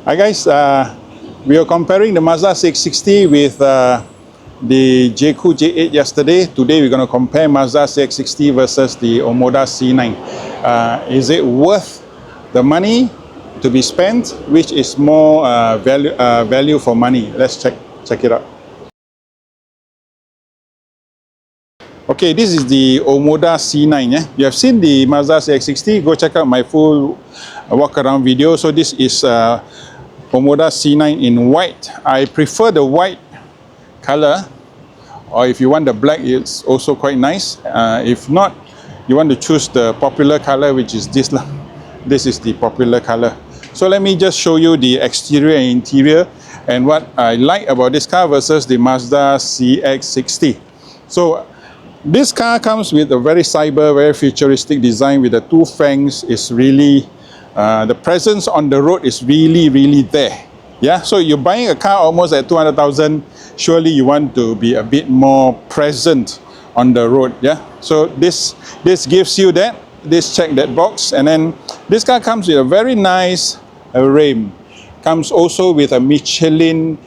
Hi guys, we are comparing the Mazda CX-60 with the J-Cool J8 yesterday. Today we're going to compare Mazda CX-60 versus the Omoda C9. Is it worth the money to be spent? Which is more value for money? Let's check it out. Okay, this is the Omoda C9. Yeah? You have seen the Mazda CX-60. Go check out my full walk around video. So this is Omoda C9 in white. I prefer the white color, or if you want the black, it's also quite nice. If not, you want to choose the popular color, which is this. This is the popular color. So let me just show you the exterior and interior and what I like about this car versus the Mazda CX-60. So this car comes with a very cyber, very futuristic design with the two fangs. It's really the presence on the road is really there. Yeah, so you're buying a car almost at 200,000. Surely you want to be a bit more present on the road. Yeah, so this gives you that. This check that box, and then this car comes with a very nice rim. Comes also with a Michelin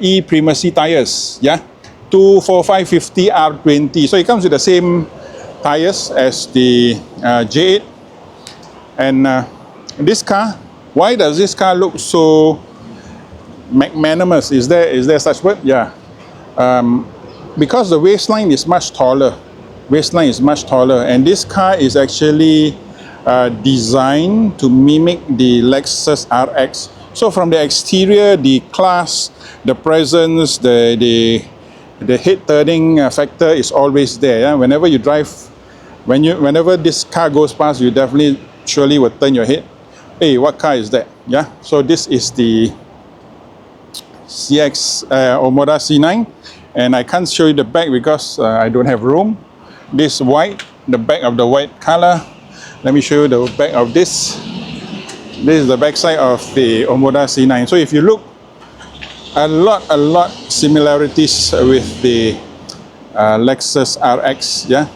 E Primacy tires. Yeah, 245/50 R20. So it comes with the same tires as the J8. And this car, why does this car look so magnanimous? Is there such word? Yeah, because the waistline is much taller. Waistline is much taller, and this car is actually designed to mimic the Lexus RX. So from the exterior, the class, the presence, the head turning factor is always there. Yeah? Whenever you drive, whenever this car goes past, you definitely surely will turn your head. Hey, what car is that? Yeah. So this is the Omoda C9, and I can't show you the back because I don't have room. This white, the back of the white color. Let me show you the back of this. This is the back side of the Omoda C9. So if you look, a lot similarities with the Lexus RX. Yeah.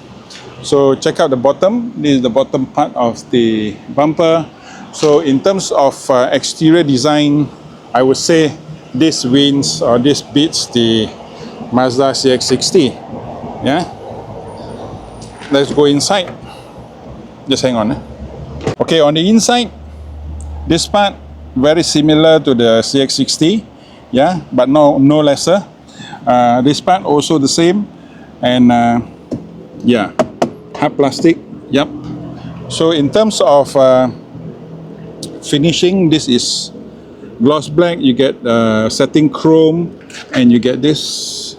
So check out the bottom. This is the bottom part of the bumper. So in terms of exterior design, I would say this wins, or this beats the Mazda CX-60. Yeah. Let's go inside. Just hang on. Okay, on the inside, this part very similar to the CX-60, yeah, but no lesser. This part also the same, and yeah, hard plastic. Yep. So in terms of finishing, this is gloss black. You get satin chrome, and you get this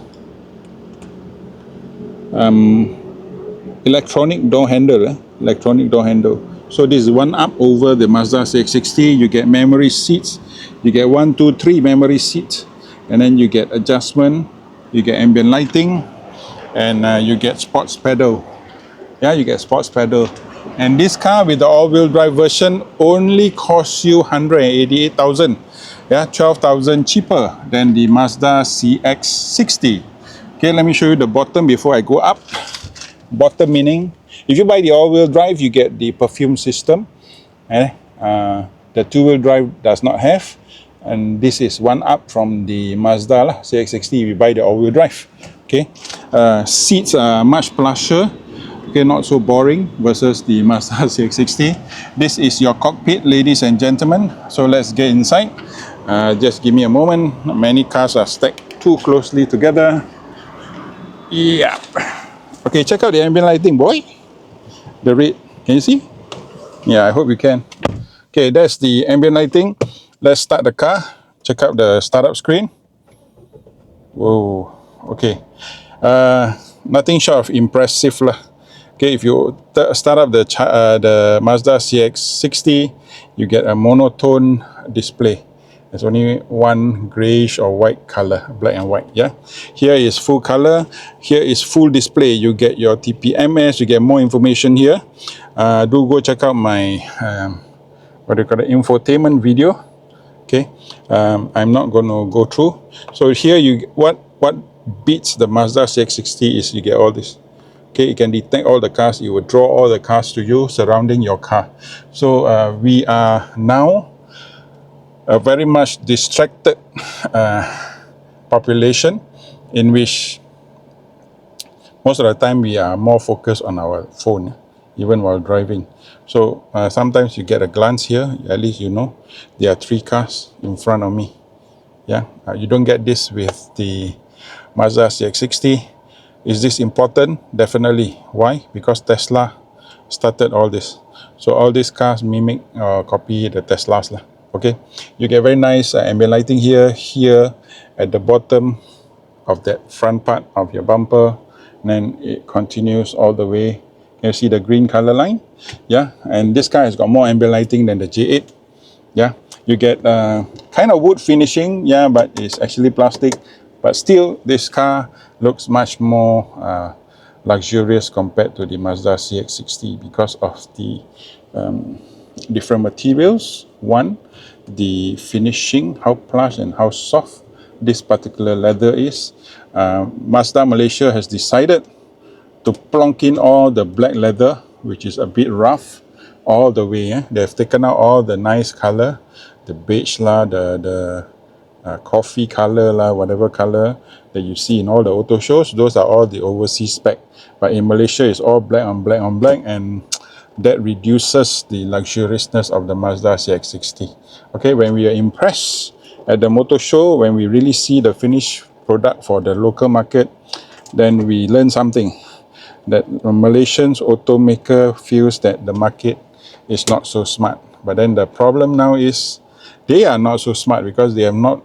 electronic door handle. Electronic door handle. So this is one up over the Mazda CX-60. You get memory seats. You get 1, 2, 3 memory seats, and then you get adjustment. You get ambient lighting, and you get sports pedal. Yeah, you get sports pedal. And this car with the all-wheel drive version only costs you 188,000. Yeah, 12,000 cheaper than the Mazda CX-60. Okay, let me show you the bottom before I go up. Bottom meaning, if you buy the all-wheel drive, you get the perfume system. The two-wheel drive does not have, and this is one up from the Mazda CX-60 if you buy the all-wheel drive. Okay, seats are much plusher. Okay, not so boring versus the Mazda CX-60. This is your cockpit, ladies and gentlemen. So let's get inside. Just give me a moment. Many cars are stacked too closely together. Yeah. Okay, check out the ambient lighting, boy. The red. Can you see? Yeah, I hope you can. Okay, that's the ambient lighting. Let's start the car. Check out the startup screen. Whoa. Okay. Nothing short of impressive lah. Okay, if you start up the Mazda CX-60, you get a monotone display. There's only one grayish or white color, black and white. Yeah. Here is full color. Here is full display. You get your TPMS. You get more information here. Do go check out my infotainment video. Okay. I'm not going to go through. So here what beats the Mazda CX-60 is you get all this. Okay, it can detect all the cars. It will draw all the cars to you surrounding your car. So we are now a very much distracted population, in which most of the time we are more focused on our phone, even while driving. So sometimes you get a glance here, at least you know there are 3 cars in front of me. Yeah, you don't get this with the Mazda CX-60. Is this important? Definitely. Why? Because Tesla started all this. So all these cars mimic or copy the Teslas lah. Okay, you get very nice ambient lighting here at the bottom of that front part of your bumper, and then it continues all the way. You see the green color line? Yeah, and this car has got more ambient lighting than the J8. Yeah, you get kind of wood finishing, yeah, but it's actually plastic. But still, this car looks much more luxurious compared to the Mazda CX-60 because of the different materials. One, the finishing, how plush and how soft this particular leather is. Mazda Malaysia has decided to plonk in all the black leather, which is a bit rough, all the way. They've taken out all the nice color, the beige lah, the coffee color lah, whatever color that you see in all the auto shows. Those are all the overseas spec. But in Malaysia, it's all black on black on black, and that reduces the luxuriousness of the Mazda CX-60. Okay, when we are impressed at the motor show, when we really see the finished product for the local market, then we learn something, that a Malaysian automaker feels that the market is not so smart. But then the problem now is they are not so smart because they have not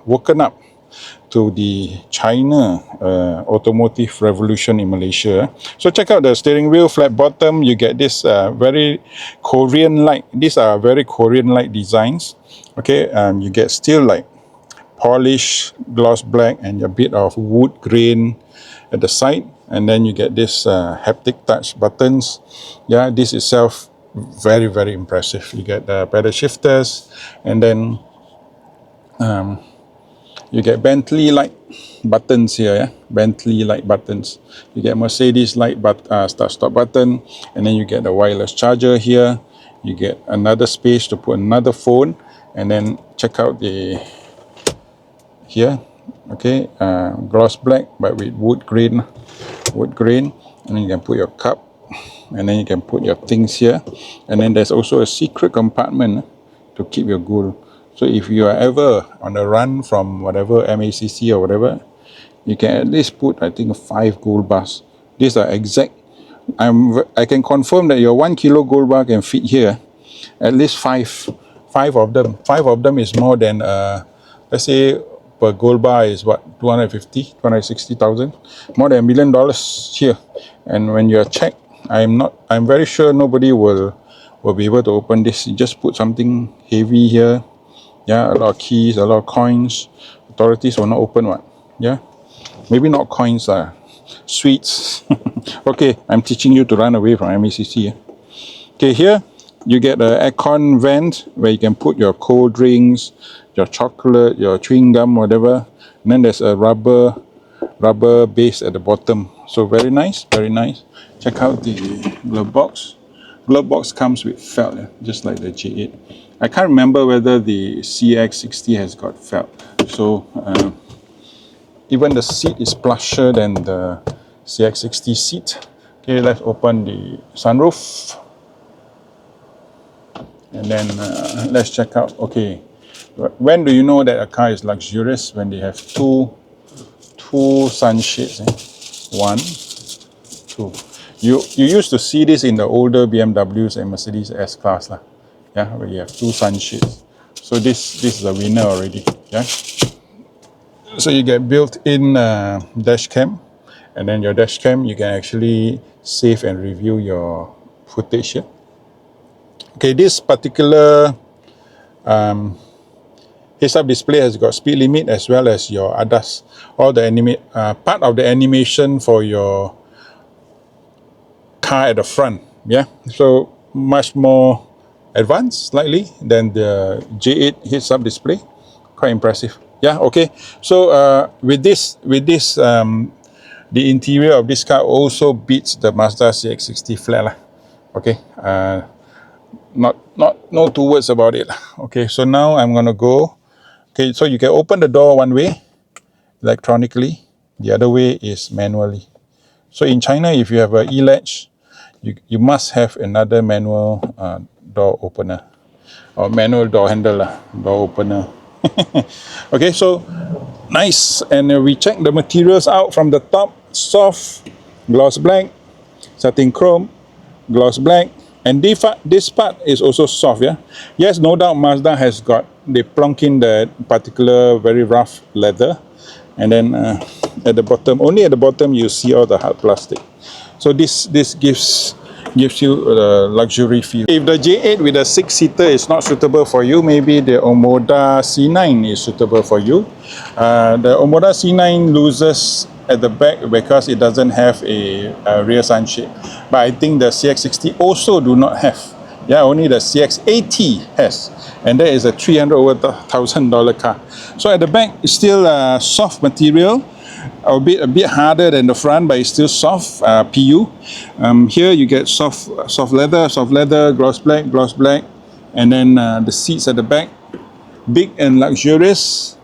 woken up to the China automotive revolution in Malaysia. So check out the steering wheel, flat bottom. You get this very Korean-like. These are very Korean-like designs. Okay, you get still like polished gloss black and a bit of wood grain at the side, and then you get this haptic touch buttons. Yeah, this itself very, very impressive. You get the pedal shifters, and then you get Bentley light buttons here, yeah? Bentley light buttons. You get Mercedes light start stop button, and then you get the wireless charger here. You get another space to put another phone, and then check out the here, okay, gloss black but with wood grain, and then you can put your cup, and then you can put your things here, and then there's also a secret compartment to keep your gold. So if you are ever on a run from whatever MACC or whatever, you can at least put, I think, 5 gold bars. These are exact. I can confirm that your 1 kilo gold bar can fit here. At least five of them. 5 of them is more than let's say per gold bar is what, 260,000, more than $1 million here. And when you are checked, I'm very sure nobody will be able to open this. You just put something heavy here. Yeah, a lot of keys, a lot of coins. Authorities will not open what? Yeah, maybe not coins, sweets. Okay, I'm teaching you to run away from MACC. Okay, here you get an aircon vent where you can put your cold drinks, your chocolate, your chewing gum, whatever. And then there's a rubber base at the bottom. So very nice, very nice. Check out the glove box. Glove box comes with felt, just like the J8. I can't remember whether the CX-60 has got felt. So even the seat is plusher than the CX-60 seat. Okay, let's open the sunroof. And then let's check out, okay, when do you know that a car is luxurious? When they have two sunshades. One, two. You used to see this in the older BMWs and Mercedes S-Class lah. Yeah, where you have 2 sunshades. So this is a winner already. Yeah. So you get built-in dash cam, and then your dash cam you can actually save and review your footage here. Okay, this particular heads-up display has got speed limit as well as your ADAS. All the part of the animation for your car at the front. Yeah, so much more advanced slightly than the J8 heads-up display. Quite impressive. Yeah, okay. So with this the interior of this car also beats the Mazda CX-60 flat lah. Okay. no two words about it. Okay, so now I'm gonna go. Okay, so you can open the door one way electronically, the other way is manually. So in China, if you have a e-latch, you must have another manual door opener or manual door handle, door opener. Okay, so nice. And we check the materials out from the top. Soft, gloss black, satin chrome, gloss black, and this part is also soft. Yeah, yes, no doubt Mazda has got, they plonk in the particular very rough leather, and then at the bottom, only at the bottom you see all the hard plastic. So this gives you a luxury feel. If the J8 with a 6-seater is not suitable for you, maybe the Omoda C9 is suitable for you. The Omoda C9 loses at the back because it doesn't have a rear sunshade. But I think the CX-60 also do not have. Yeah, only the CX-80 has. And that is a $300,000 car. So at the back, it's still soft material. A bit harder than the front, but it's still soft PU. Here you get soft leather, gloss black, and then the seats at the back, big and luxurious.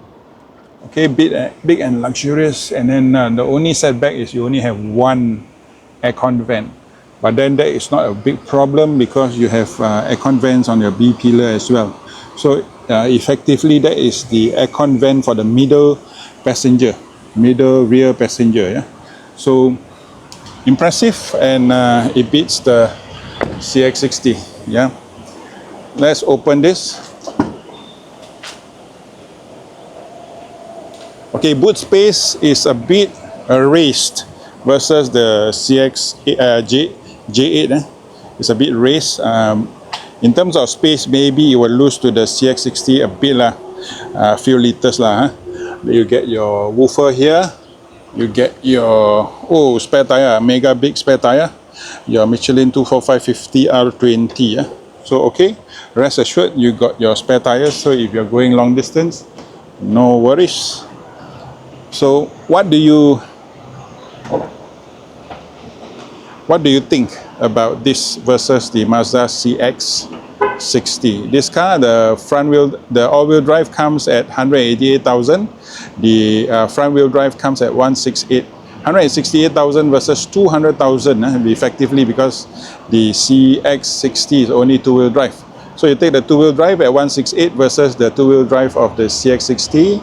Okay, big and luxurious, and then the only setback is you only have one aircon vent. But then that is not a big problem because you have aircon vents on your B pillar as well. So effectively, that is the aircon vent for the middle rear passenger. Yeah, so impressive, and it beats the CX-60. Yeah, let's open this. Okay, boot space is a bit raised versus the J8. It's a bit raised. In terms of space, maybe it will lose to the CX-60 a bit a few liters You get your woofer here. You get your spare tire, mega big spare tire. Your Michelin 245/50 R20. Yeah. So okay, rest assured you got your spare tires. So if you're going long distance, no worries. So what do you think about this versus the Mazda CX-60? This car, the all-wheel drive comes at 188,000. The front-wheel drive comes at 168,000 versus 200,000 effectively, because the CX-60 is only two-wheel drive. So you take the two-wheel drive at 168 versus the two-wheel drive of the CX-60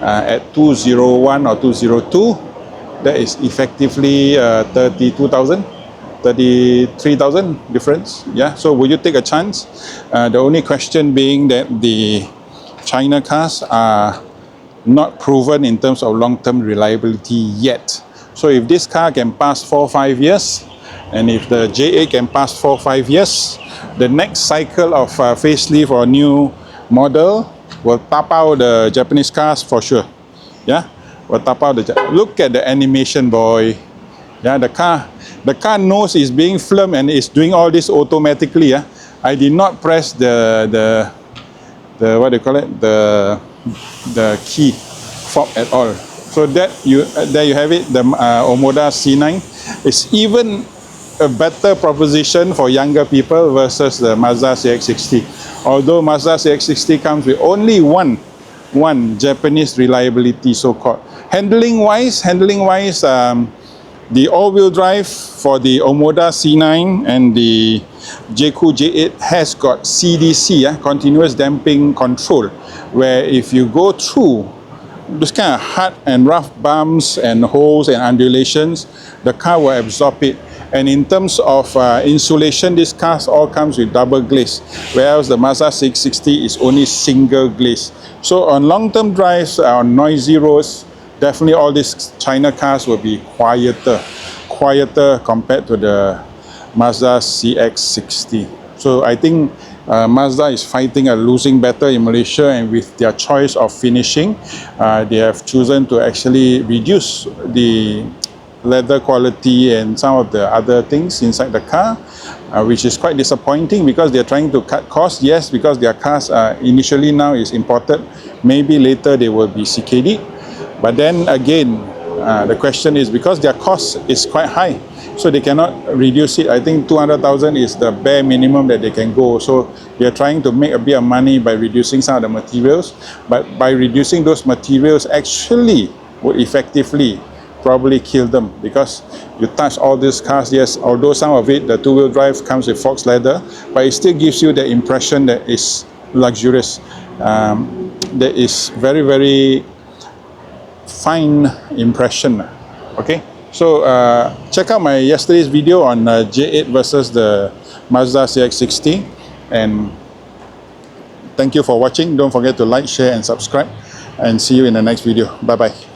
at 201 or 202. That is effectively 32,000, 33,000 difference. Yeah. So would you take a chance? The only question being that the China cars are not proven in terms of long-term reliability yet. So if this car can pass 4 or 5 years, and if the J8 can pass 4 or 5 years, the next cycle of facelift or new model will tap out the Japanese cars for sure. Yeah, will tap out look at the animation, boy. Yeah, the car knows it's being filmed and it's doing all this automatically. Yeah, I did not press the what do you call it, the key fob at all. So there you have it. The Omoda C9 is even a better proposition for younger people versus the Mazda CX-60. Although Mazda CX-60 comes with only one Japanese reliability, so-called. Handling wise, the all-wheel drive for the Omoda C9 and the J8 has got CDC, continuous damping control, where if you go through this kind of hard and rough bumps and holes and undulations, the car will absorb it. And in terms of insulation, this car all comes with double glaze, whereas the Mazda CX-60 is only single glaze. So on long-term drives, on noisy roads, definitely all these China cars will be quieter compared to the Mazda CX-60. So I think Mazda is fighting a losing battle in Malaysia, and with their choice of finishing, they have chosen to actually reduce the leather quality and some of the other things inside the car, which is quite disappointing because they're trying to cut costs. Yes, because their cars initially now is imported, maybe later they will be CKD. But then again, The question is because their cost is quite high, so they cannot reduce it. I think 200,000 is the bare minimum that they can go. So they are trying to make a bit of money by reducing some of the materials, but by reducing those materials actually would effectively probably kill them, because you touch all these cars, yes, although some of it, the two-wheel drive comes with Fox leather, but it still gives you the impression that it's luxurious. That is very, very fine impression. Okay, so check out my yesterday's video on J8 versus the Mazda CX-60, and thank you for watching. Don't forget to like, share and subscribe, and see you in the next video. Bye bye.